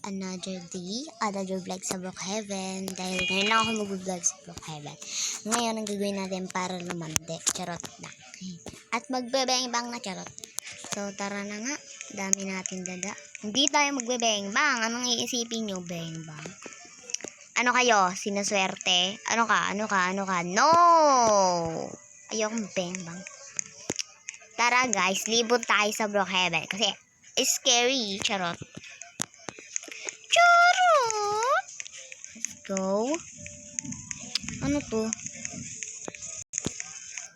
another day, another vlog sa Brookhaven. Dahil ngayon lang ako mag-vlog sa Brookhaven. Ngayon, ang gagawin natin para lumande. Charot na. At magbebeng-bang na charot. So, tara na nga. Dami natin dada. Hindi tayo magbebeng-bang. Anong iisipin nyo, beng-bang? Ano kayo? Sinaswerte? Ano ka? No! Ayokong beng-bang. Tara guys, libot tayo sa Brookhaven. Kasi, it's scary. Charot. Charot! Let's go. Ano to?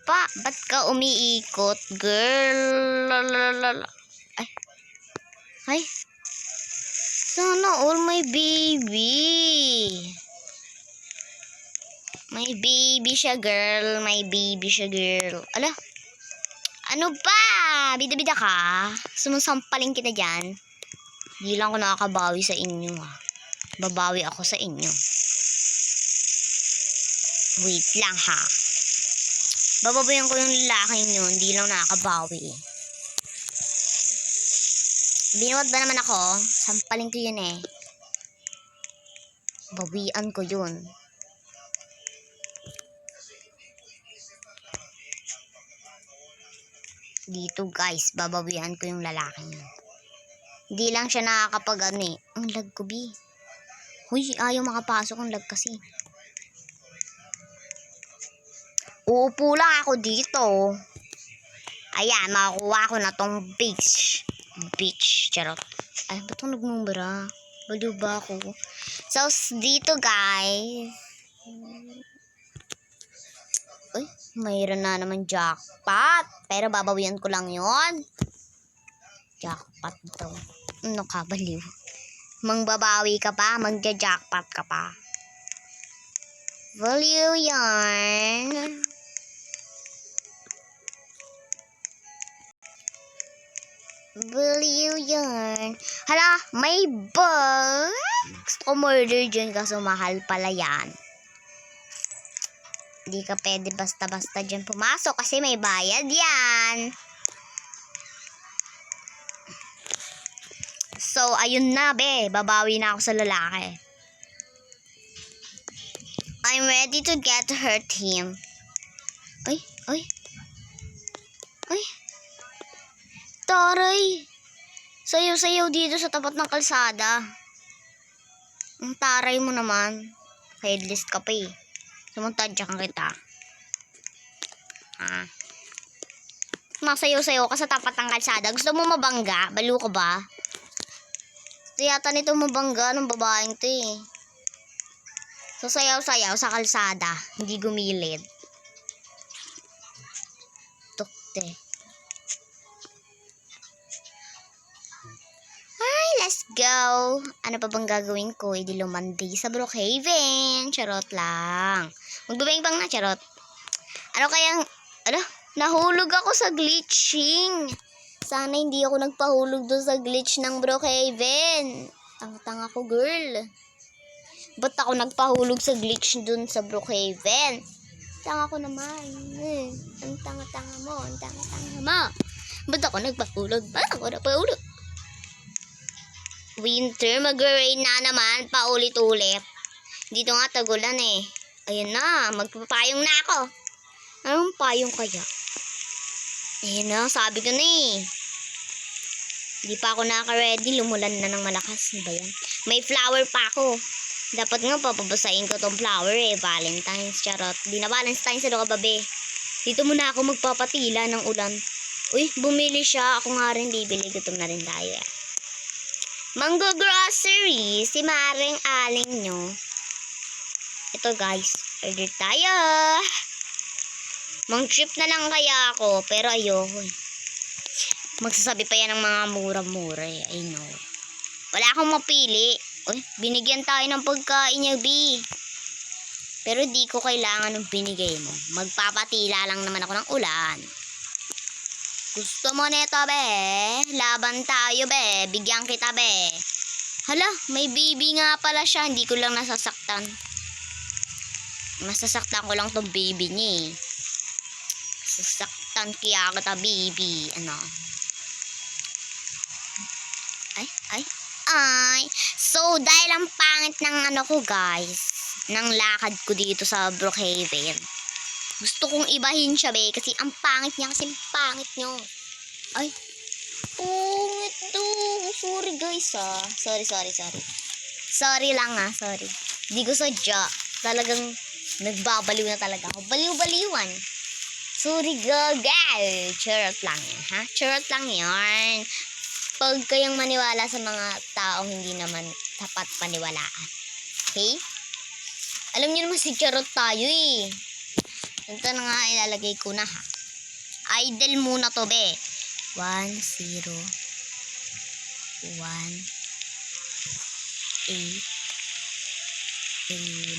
Ba't ka umiikot, girl? Ay. Sana all my baby. My baby siya, girl. My baby siya, girl. Ala. Ano ba? Bida-bida ka? Sumusampaling kita dyan. Hindi lang ako nakakabawi sa inyo, ha. Babawi ako sa inyo. Wait lang, ha. Bababayan ko yung lalaki nyo. Hindi lang nakakabawi. Binuwad ba naman ako? Sampaling ko yun, eh. Bawian ko yun. Dito, guys. Babawian ko yung lalaki nyo. Hindi lang siya nakakapag ano, eh. Ang lag ko, bi. Huy, ayaw makapasok ang lag kasi. Uupo lang ako dito. Ayan, makakuha ko na tong beach. Charot. Ay, ba't ako nagmumura? Baliw ba ako? So, dito guys. Uy, mayroon na naman jackpot. Pero babawian ko lang yon. Jackpot daw. Ano ka, baliw? Mangbabawi ka pa? Magja-jackpot ka pa? Baliw yan. Baliw yan. Hala, may bug. Gusto ko murder dyan kaso mahal pala yan. Hindi ka pwede basta-basta dyan pumasok kasi may bayad yan. So, ayun na, be. Babawi na ako sa lalaki. I'm ready to get to hurt him. Ay. Taray. Sayaw-sayaw dito sa tapat ng kalsada. Ang taray mo naman. Headless ka pa eh. Sumuntadya kang kita. Masayaw-sayaw ka sa tapat ng kalsada. Gusto mo mabangga? Baliw ka ba? Gusto yata nito mabangga ng babaeng to eh. So, sayaw-sayaw sa kalsada. Hindi gumilid. Tukte. Ay, let's go. Ano pa bang gagawin ko? Hindi lumandi sa Brookhaven. Charot lang. Magbabang-bang na, charot. Ano kayang... Nahulog ako sa glitching. Sana hindi ako nagpahulog doon sa glitch ng Brookhaven. Tanga-tanga ko, girl. Ba't ako nagpahulog sa glitch doon sa Brookhaven? Tanga ko naman. Ang tanga-tanga mo. Ba't ako nagpahulog? Winter, mag-rain na naman. Paulit-ulit. Dito nga tagulan eh. Ayun na, magpapayong na ako. Anong payong kaya? Ayun na, sabi ko na eh. Hindi pa ako naka-ready. Lumulan na ng malakas. Ano ba yan? May flower pa ako. Dapat nga papabasain ko tong flower eh. Valentine's, charot. Di na Valentine's, ano ka babe? Dito muna ako magpapatila ng ulan. Uy, bumili siya. Ako nga rin bibili. Gutom na rin tayo eh. Mango grocery. Si Maring Aling nyo. Ito guys. Order tayo. Mang-trip na lang kaya ako. Pero ayoko eh. Magsasabi pa yan ng mga mura-mura eh. I know. Wala akong mapili. Uy, binigyan tayo ng pagkain niya, B. Pero di ko kailangan ng binigay mo. Magpapatila lang naman ako ng ulan. Gusto mo nito, be? Laban tayo, be. Bigyan kita, be. Hala, may baby nga pala siya. Hindi ko lang nasasaktan. Masasaktan ko lang tong baby niya, eh. Sasaktan kaya kita, baby. Ano? Ay. ay. So, dahil ang pangit ng ano ko, guys, ng lakad ko dito sa Brookhaven, gusto kong ibahin siya, be, kasi ang pangit niya, kasi pangit nyo. Ay, pungit to. Sorry, guys, ah. Sorry. Sorry lang, ah. Sorry. Di ko sadya. Talagang nagbabaliw na talaga ako. Baliw-baliwan. Sorry, guys. Charot lang yan, ha? Charot lang yan. Pag kayong maniwala sa mga taong hindi naman tapat paniwalaan. Okay? Alam niyo naman si charot tayo, eh. Ito na nga ilalagay ko na, ha? Idle muna to, be. 1, 0, 1, 8, 3, 9,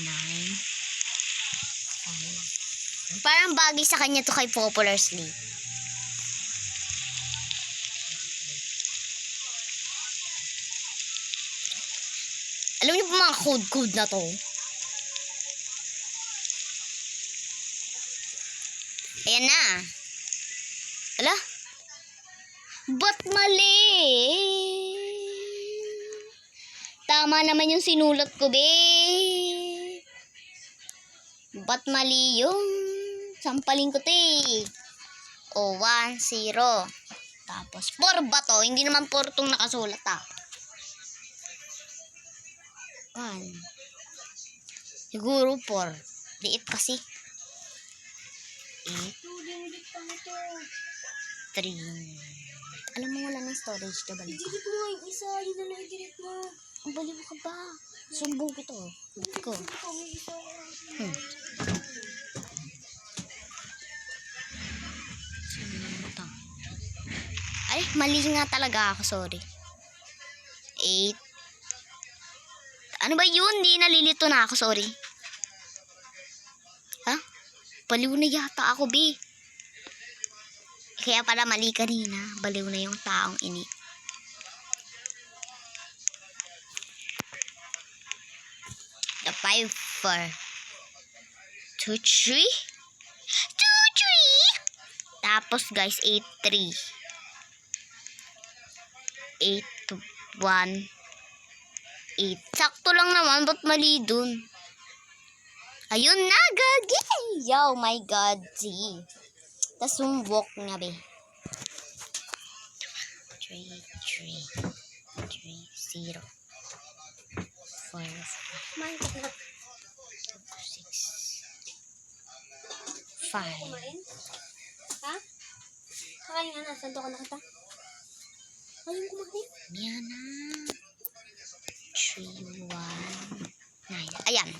5. Parang bagay sa kanya to kay Popular Sleep. Alam niyo po mga code na to. Ayan na. Ala? Ba't mali? Tama naman yung sinulat ko, be. Ba't mali yung sampaling ko, te? O, 1, 0. Tapos, 4 ba to? Hindi naman 4 tong nakasulat, ah. 1. Siguro 4. Liit kasi. 8. 3. Alam mo, wala ng storage na balik. I-delete mo yung isa. Yun na i-delete mo. Ang baliw ka ba? Sumbong ko to. Ko. Ikaw may isa. Ay, mali nga talaga ako. Sorry. 8. Ano ba yun? Di nalilito na ako. Sorry. Ha? Baliw na yata ako, be. Kaya pala mali kanina. Baliw na yung taong ini. The 5, 4, 2, 3. 2, 3. Tapos, guys, 8, 3. 8, 1, 8. Sakto lang naman. Ba't mali dun? Ayun na, gagi. Yo, my God. See. Tas sumbok nga, be. 3, 0. 4, 5, 6. 5. Kumain? Ha? Kakain nga na. Santo ka na kita. Ayun kumain. Yan na. 3, 1, 9. Ayan.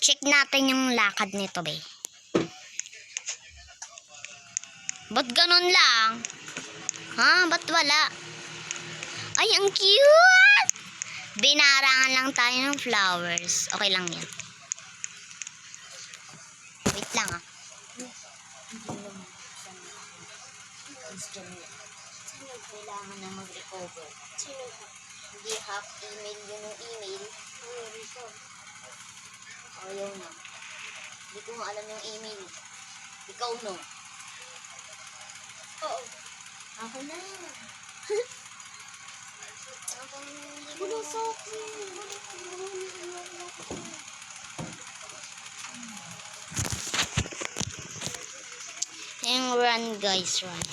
Check natin yung lakad nito, be. Ba't ganun lang? Ha? Ba't wala? Ay, ang cute! Binarangan lang tayo ng flowers. Okay lang yan. Wait lang, ah. Kailangan na mag-recover. Sino ka? Hindi half email yun yung email. Ayaw na. Hindi ko alam yung email. Ikaw, no? Oo. Ako na. Bulusok. And run, guys, run.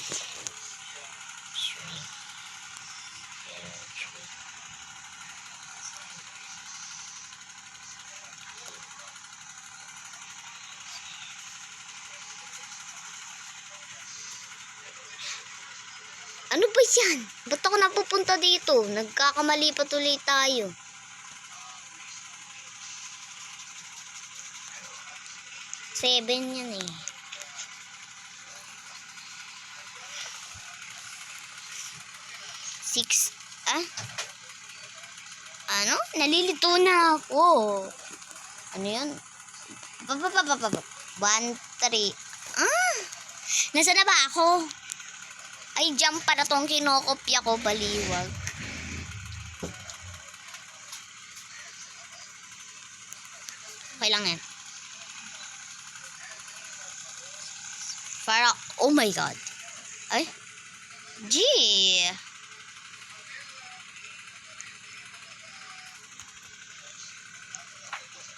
Ano ba yan? Ba't ako napupunta dito? Nagkakamali pa tuloy tayo. Seven yan eh. Six. Ah? Ano? Nalilito na ako. Ano yan? 1, 3. Ah! Nasaan na ba ako? Ay, jump pa na tong kinokopya ko, baliwag. Okay lang yan. Para, oh my God. Ay. Gee.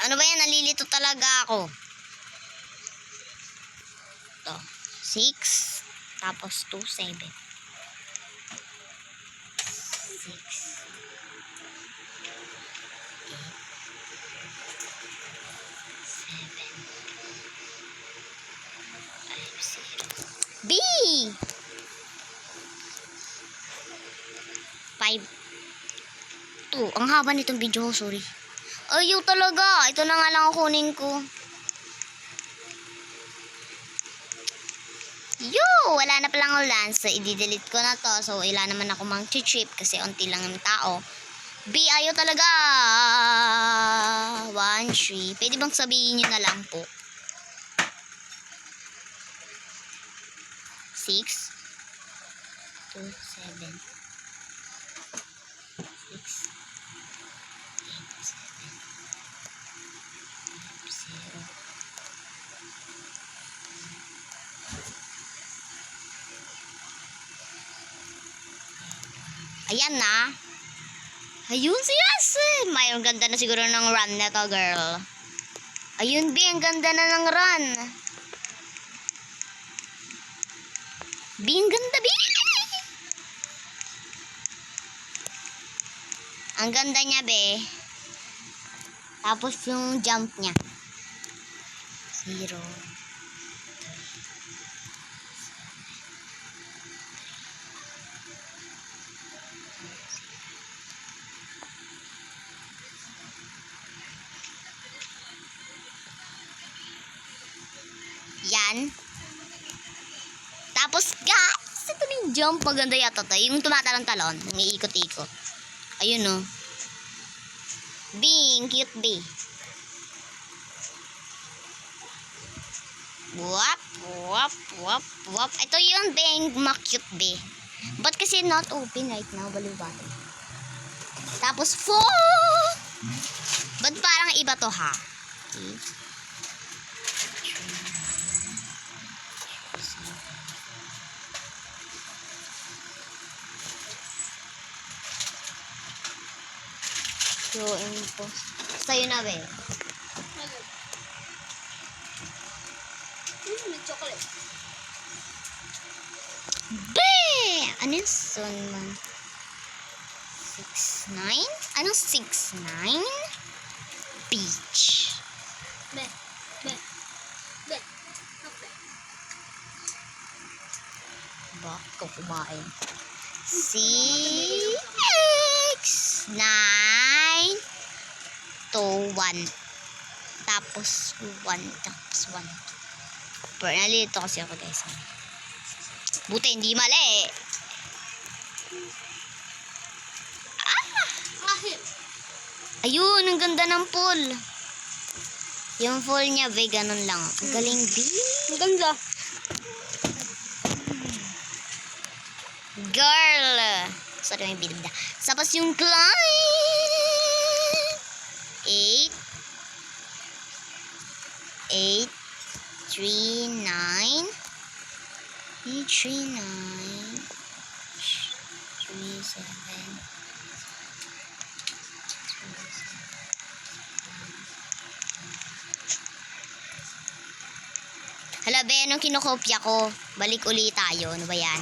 Ano ba yan? Nalilito talaga ako. Ito. 6. Tapos 2, 7. 6. 8. 7. 5, 0. B! 5. 2. Ang haba nitong video ko, sorry. Ayaw talaga. Ito na nga lang ang kunin ko. Yo! Wala na palang ulan. So, i-delete ko na to. So, wala naman ako mang-chip kasi unti lang yung tao. B, ayaw talaga. 1, 3. Pwede bang sabihin nyo na lang po? 6. 2, 7. 6. 8, 7. 5, 0. Ayan na. Ayun si Yas. Mayroong ganda na siguro ng run na to, girl. Ayun, B. Ang ganda na ng run. B, ang ganda, B. Ang ganda niya, B. Tapos yung jump niya. 0. Yan. Tapos, guys, ito na yung jump. Maganda yata to. Yung tumatalon-talon. Nangiikot-ikot. Ayun, no. Bing, cute, B. Wap, wap, wap, wap. Ito yun, Bing, ma-cute, B. Ba't kasi not open right now? Baliw ba? Tapos, 4! Ba't parang iba to, ha? Okay. So, sa'yo na, be. May chocolate. Be! Ano yung sunman? 6, 9? Anong 6, 9? Peach. Be. Okay. Ba? Ikaw kumain. 6, 9, 2, 1. Tapos 1, tapos 1. Pero nalilito kasi ako, guys. Buti, hindi mali. Kahit. Ayun, ang ganda ng pool. Yung pool niya, be, ganun lang. Ang galing, be. Ang ganda. Girl. Sorry, may bidda. Tapos yung climb. 8, 8, 3, 9. 8, 3, 9. 3, 7. Hala, be, anong kinokopya ko? Balik ulit tayo. Ano ba yan?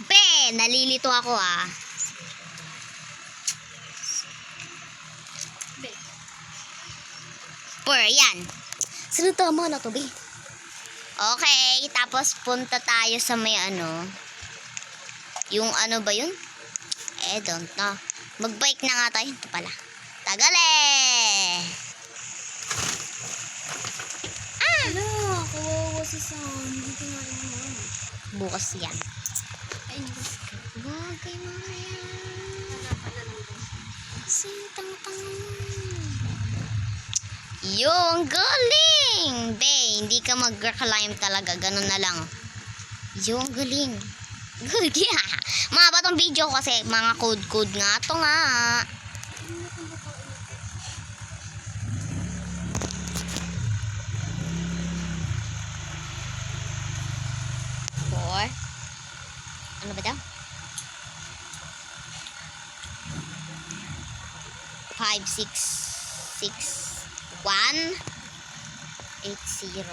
Be, nalilito ako, ah. Be. Yan. Sino tama na to, be? Okay, tapos punta tayo sa may ano. Yung ano ba yun? Don't know. Mag-bike na nga tayo. Ito pala. Tagale! Ala, kawawa si Sam. Hindi ko nga rin naman. Bukas yan. Ay, hindi ko. Wag kay mamaya. Hanapan na lang ko. Sintang-tang. Yo, ang galing! Be, hindi ka mag-climb talaga. Ganun na lang. Yo, ang galing. Good, yeah. Mahaba tong video kasi mga code-code nga. Ito nga. Ano na kung baka 4. Ano ba daw? 5, 6, 6, 1, 8, 0,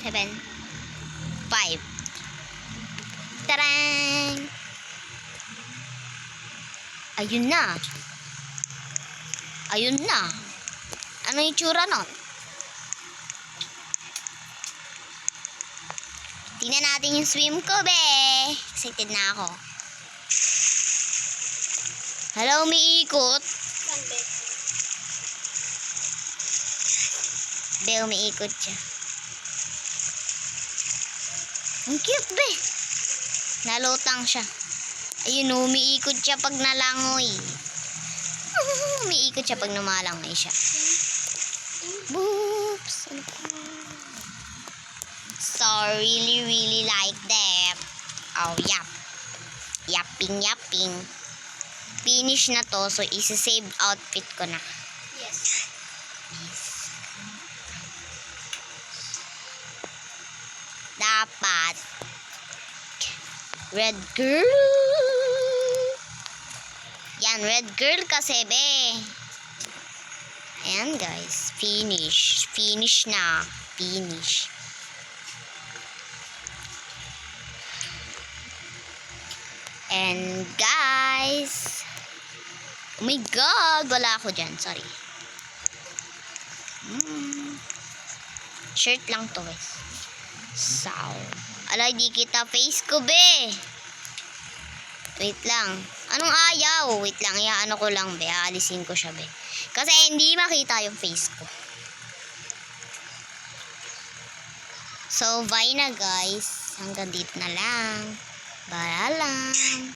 6, 7, 5. Tarang! Ayun na. Ayun na. Ano yung tsura nun? Tingnan natin yung swim ko, be. Excited na ako. Hello, umiikot. Saan, be? Be, umiikot siya. Ang cute, be. Nalutang siya. Ayun, umiikot siya pag nalangoy. Umiikot siya pag namalangoy siya. Boops. So, really like that. Oh, yap. Yapping. Finish na to, so isa-save outfit ko na. Yes. Dapat red girl. Yan, red girl kasi, be. Ayan, guys. Finish. Finish na. Finish. And, guys. Oh my God. Wala ako dyan. Sorry. Shirt lang to, guys. So, alay, di kita face ko, be. Wait lang. Anong ayaw? Wait lang, iaano ko lang, be. Aalisin ko siya, be. Kasi hindi makita yung face ko. So, bye na, guys. Hanggang dito na lang. Bye lang.